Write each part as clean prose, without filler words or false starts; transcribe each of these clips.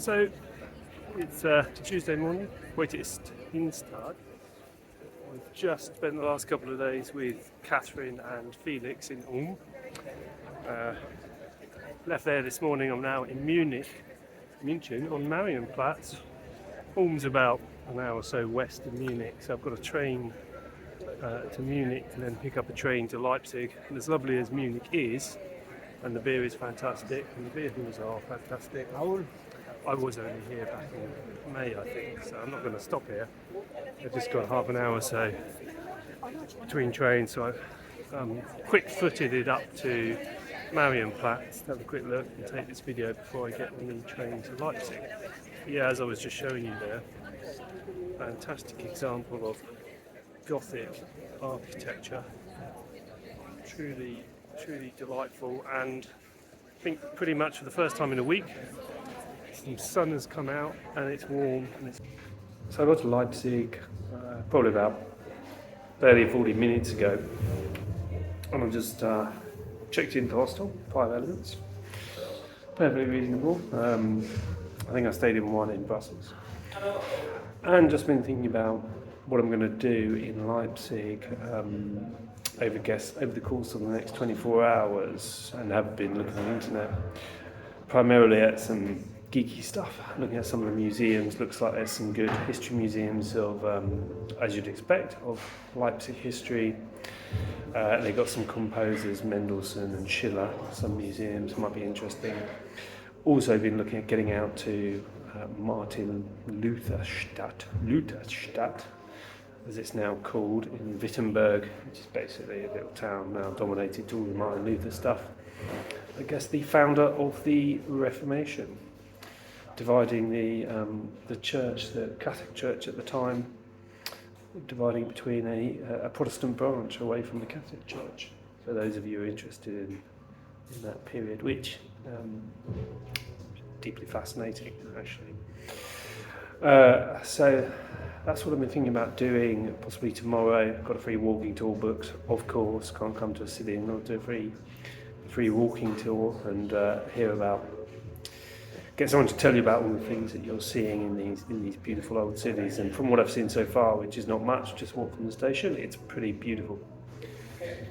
So it's Tuesday morning, heute ist Dienstag. We've just spent the last couple of days with Catherine and Felix in Ulm. Left there this morning, I'm now in München on Marienplatz. Ulm's about an hour or so west of Munich, so I've got a train to Munich and then pick up a train to Leipzig. And as lovely as Munich is, and the beer is fantastic, and the beer halls are fantastic. I was only here back in May, I think, so I'm not going to stop here. I've just got half an hour or so between trains, so I've quick-footed it up to Marienplatz to have a quick look and take this video before I get on the train to Leipzig. But yeah, as I was just showing you there, fantastic example of Gothic architecture, truly delightful, and I think pretty much for the first time in a week some sun has come out and it's warm. So I got to Leipzig probably about 30-40 minutes ago, and I just checked into hostel, 5 Elements, perfectly reasonable. I think I stayed in one in Brussels, and just been thinking about what I'm going to do in Leipzig over the course of the next 24 hours, and have been looking on the internet, primarily at some geeky stuff, looking at some of the museums. Looks like there's some good history museums of, as you'd expect, of Leipzig history. They've got some composers, Mendelssohn and Schiller. Some museums might be interesting. Also been looking at getting out to Martin Lutherstadt, as it's now called, in Wittenberg, which is basically a little town now dominated to all the Martin Luther stuff. I guess the founder of the Reformation, dividing the church, the Catholic Church at the time, dividing between a Protestant branch away from the Catholic Church. For those of you who are interested in that period, which deeply fascinating, actually. So that's what I've been thinking about doing, possibly tomorrow. I've got a free walking tour booked, of course. Can't come to a city and not do a free walking tour and get someone to tell you about all the things that you're seeing in these beautiful old cities. And from what I've seen so far, which is not much, just walk from the station, it's pretty beautiful.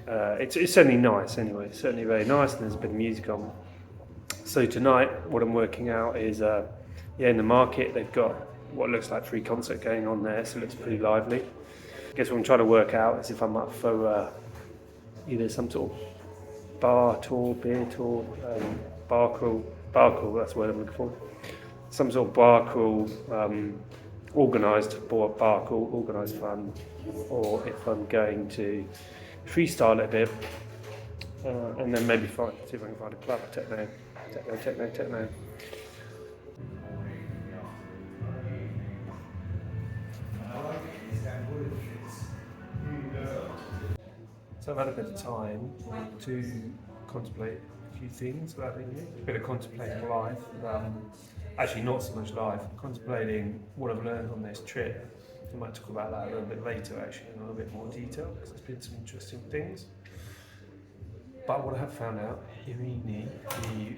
It's certainly nice anyway, it's certainly very nice, and there's a bit of music on. So tonight, what I'm working out is, in the market, they've got what looks like free concert going on there, so it looks pretty lively. I guess what I'm trying to work out is if I'm up for either some sort of bar tour, beer tour, bar crawl, that's the word I'm looking for. Some sort of bar crawl, organised fun, or if I'm going to freestyle it a bit, and then maybe see if I can find a club, techno. So I've had a bit of time to contemplate a few things about a bit of contemplating life, actually not so much life, contemplating what I've learned on this trip. I might talk about that a little bit later, actually, in a little bit more detail, because there's been some interesting things. But what I have found out, Irini, the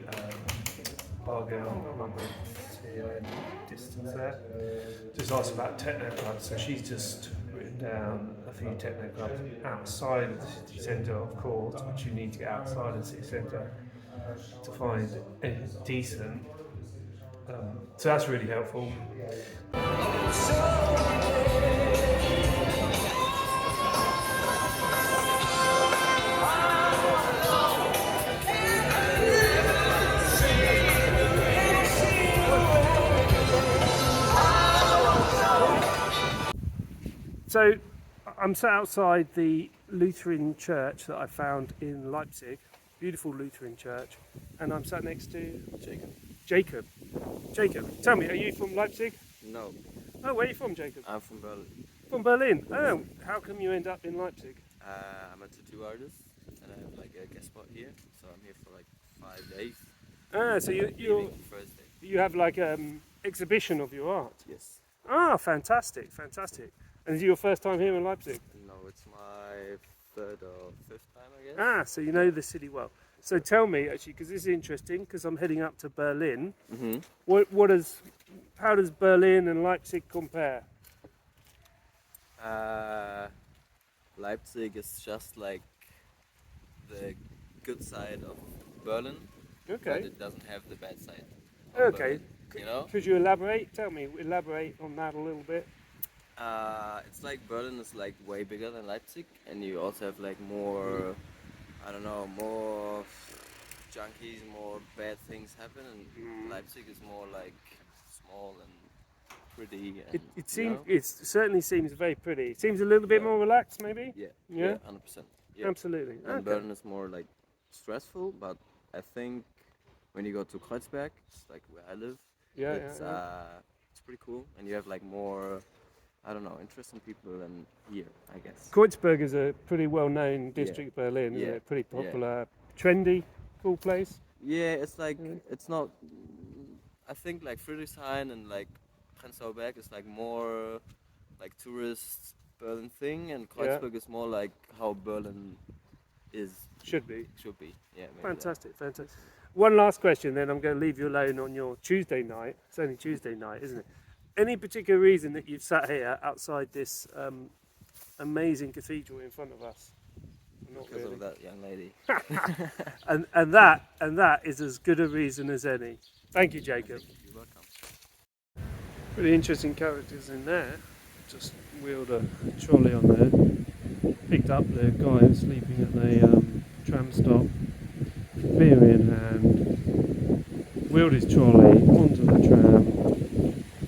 bar girl, I'm not going to see her in the distance there, just asked about techno clubs. So she's just written down a few techno clubs outside of the city centre, of course, which you need to get outside of the city centre to find anything decent. So that's really helpful. So I'm sat outside the Lutheran church that I found in Leipzig, beautiful Lutheran church, and I'm sat next to Jacob. Jacob, tell me, are you from Leipzig? No. Oh, where are you from, Jacob? I'm from Berlin. From Berlin? Oh, how come you end up in Leipzig? I'm a tattoo artist, and I have like a guest spot here, so I'm here for like 5 days. So you have like exhibition of your art? Yes. Ah, fantastic. And is it your first time here in Leipzig? No, it's my third or fifth time, I guess. So you know the city well. So tell me, actually, because this is interesting, because I'm heading up to Berlin. Mm-hmm. How does Berlin and Leipzig compare? Leipzig is just like the good side of Berlin, but Okay. it doesn't have the bad side of Okay. Berlin. You know? Could you elaborate? Elaborate on that a little bit. It's like Berlin is like way bigger than Leipzig, and you also have like more, I don't know, more junkies, more bad things happen, and Leipzig is more like small and pretty. And, It you seems know? it certainly seems very pretty. It seems a little bit Yeah. more relaxed, maybe. Yeah, Yeah. 100%. Yeah. Absolutely. And Okay. Berlin is more like stressful, but I think when you go to Kreuzberg, it's like where I live, Yeah, it's pretty cool, and you have like more, I don't know, interesting people than here, I guess. Kreuzberg is a pretty well-known district of Berlin, isn't Yeah. it? Pretty Yeah. popular, trendy, cool place. Yeah, it's like it's not. I think like Friedrichshain and like Prenzlauer Berg is like more like tourist Berlin thing, and Yeah. Kreuzberg is more like how Berlin Should be. should be. Yeah, maybe Fantastic. One last question, then I'm going to leave you alone on your Tuesday night. It's only Tuesday night, isn't it? Any particular reason that you've sat here outside this amazing cathedral in front of us? Not because really. of that young lady. And that is as good a reason as any. Thank you, Jacob. You're welcome. Really interesting characters in there. Just wheeled a trolley on there. Picked up the guy who was sleeping at the tram stop. Beer in hand. Wheeled his trolley onto the tram.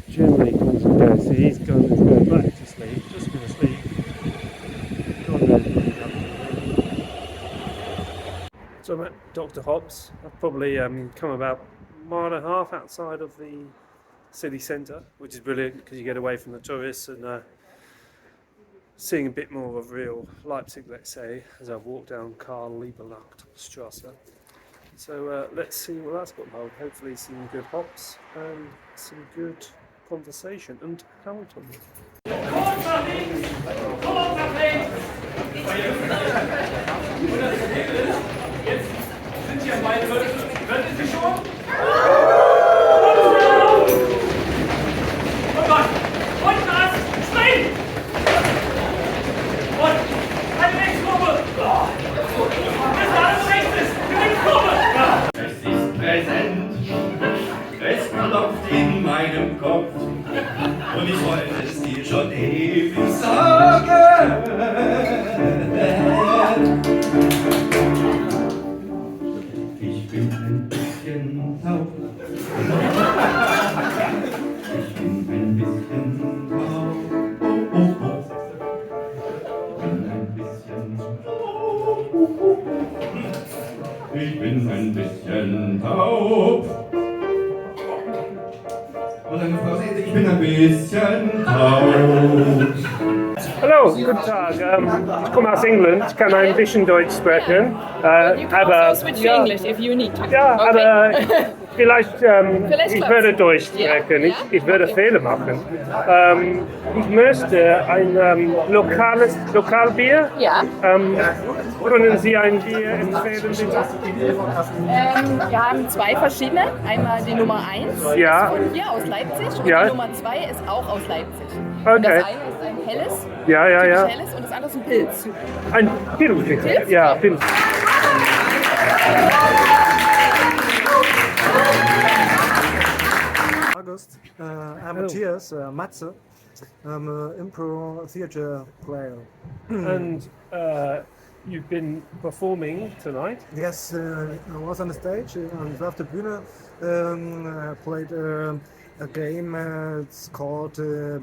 Generally calls it go. See, he's going back to sleep. Just going to sleep. God knows what he's up to. So I'm at Dr. Hobbs. I've probably come about a mile and a half outside of the city centre, which is brilliant because you get away from the tourists and seeing a bit more of real Leipzig, let's say, as I've walked down Karl Liebknecht Strasse. So let's see what that's got hold. Hopefully some good hops and some good conversation and Hamilton. Es klopft in meinem Kopf und ich wollte es dir schon ewig sagen. Ich bin ein bisschen taub. Ich bin ein bisschen taub. Oh, oh, oh. Ich bin ein bisschen taub. Und eine Frau sagt, ich bin ein bisschen taub. Hallo, guten Tag. Ich komme aus England, ich kann ein bisschen Deutsch sprechen. You can aber also switch to English if you need to. ja, Okay. aber vielleicht, Vielleicht ich klappt's. würde Deutsch sprechen, Ja, ich würde okay. Fehler machen. Ich möchte ein Lokalbier. Ja. Können Sie ein Bier empfehlen, bitte? Wir haben zwei verschiedene. Einmal die Nummer 1 Ja. ist von hier aus Leipzig und Ja. die Nummer 2 ist auch aus Leipzig. Okay. Und das eine ist ein helles, Ja, ja, typisch ja. helles und das andere ist ein Pilz. Ein Pilz, bitte. Pilz? Ja, Pilz. August. I'm Matthias Matze. I'm an improv theatre player. And you've been performing tonight. Yes, I was on the stage and auf der Bühne. I played a game. It's called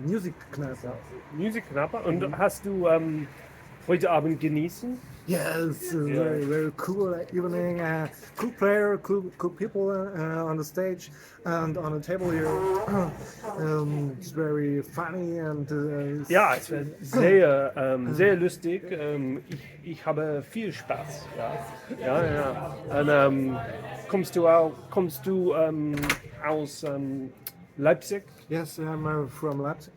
Music Kneipe. Musikknapper. Und hast du heute Abend genießen? Yes, very cool evening. Cool player, cool people on the stage and on the table here. It's very funny and Ja, es war sehr lustig. Ich habe viel Spaß. Ja. Und, kommst du aus Leipzig? Yes, I'm from Leipzig,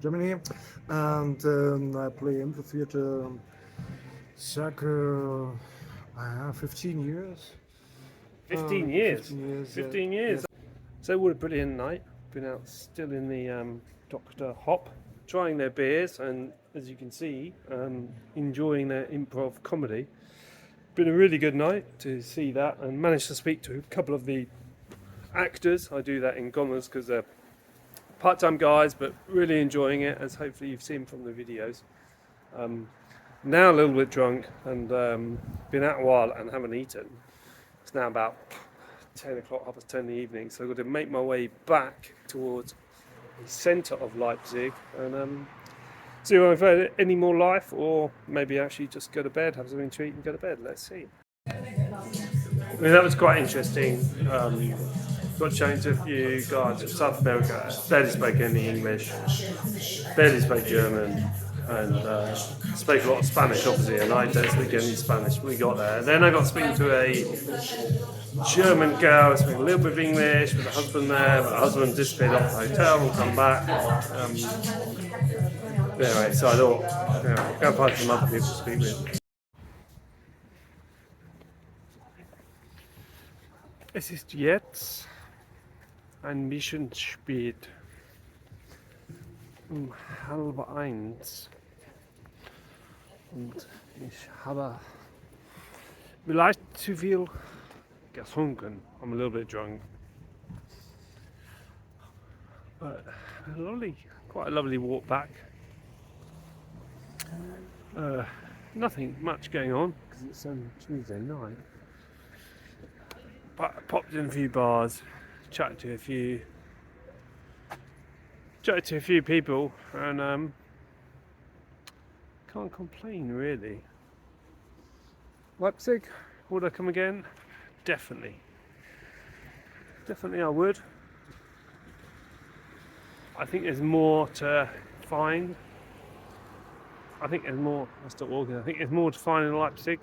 Germany, and I play improv theater circa 15 years. 15 years. 15 years. 15 years. So what a brilliant night. Been out still in the Dr. Hop, trying their beers, and as you can see, enjoying their improv comedy. Been a really good night to see that, and managed to speak to a couple of the actors. I do that in commas because they're part-time guys, but really enjoying it, as hopefully you've seen from the videos. Now a little bit drunk, and been out a while and haven't eaten. It's now about 10 o'clock, 10:30 in the evening, so I've got to make my way back towards the centre of Leipzig and see if I've had any more life, or maybe actually just go to bed, have something to eat and go to bed. Let's see. I mean, that was quite interesting. Got chatting to a few guys from South America, barely spoke any English, barely spoke German, and spoke a lot of Spanish obviously, and I don't speak any Spanish when we got there. Then I got speaking to a German girl, speaking a little bit of English with a husband there, but the husband disappeared off the hotel and come back. Anyway, so I thought, go and find some other people to speak with. Es ist jetzt ein bisschen spät. 12:30. Und ich habe vielleicht zu viel getrunken. I'm a little bit drunk. But quite a lovely walk back. Nothing much going on because it's on Tuesday night. But I popped in a few bars, chatted to a few people, and can't complain really. Leipzig, would I come again? Definitely I would. I think there's more to find. I think there's more to find in Leipzig.